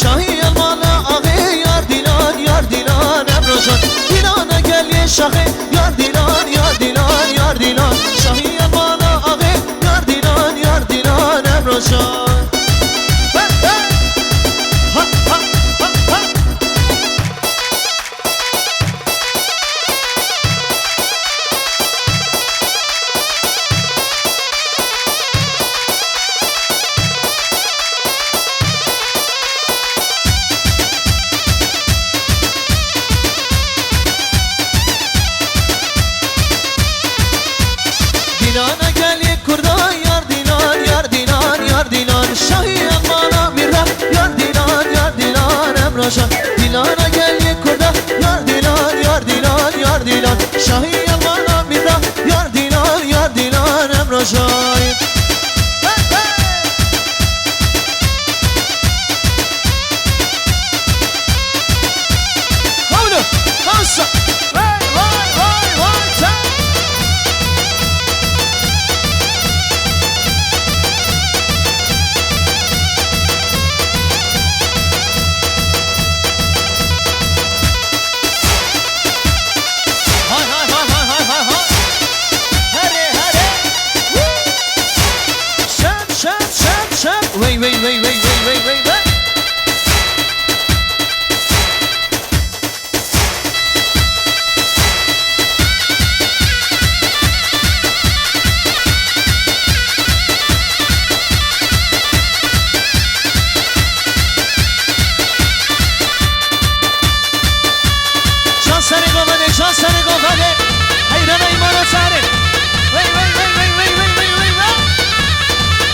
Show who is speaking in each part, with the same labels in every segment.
Speaker 1: شاهی المانا آقه یار دیلان یار دیلان امروزان دیلان گلی شاخه یار دیلان یار دیلان یار دیلان شاهی المانا آقه یار دیلان یار دیلان امروزان دیلان گل یک کرده یار دیلان یار دیلان یار دیلان شاهی المانا میره یار دیلان یار دیلان امروزای همونو همسا وای وای وای وای Wait, wait, wait, wait, wait, wait, wait, wait. Şansları govane, hayran aymanı çare. Wait, wait, wait, wait, wait, wait, wait, wait, wait.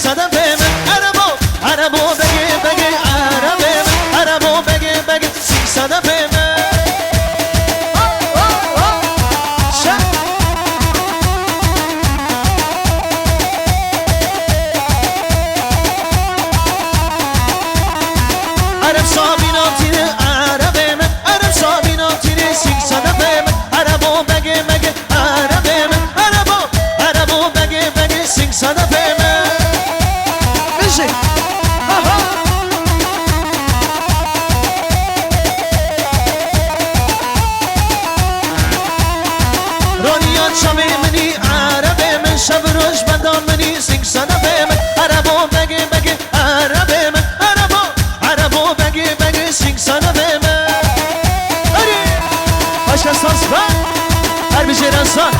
Speaker 1: صدف من عربو بگه عربو بگه سینگ صدف من عرب صابینا تیره عرب من عرب صابینا تیره سینگ صدف من عربو بگه عرب من عربو بگه سینگ صدف من بشه رانیان شب منی عرب من شب روش بندان منی سینگ صدف من عربو بگه عرب من عربو بگه سینگ صدف من باشه ساز هر بیشه رسان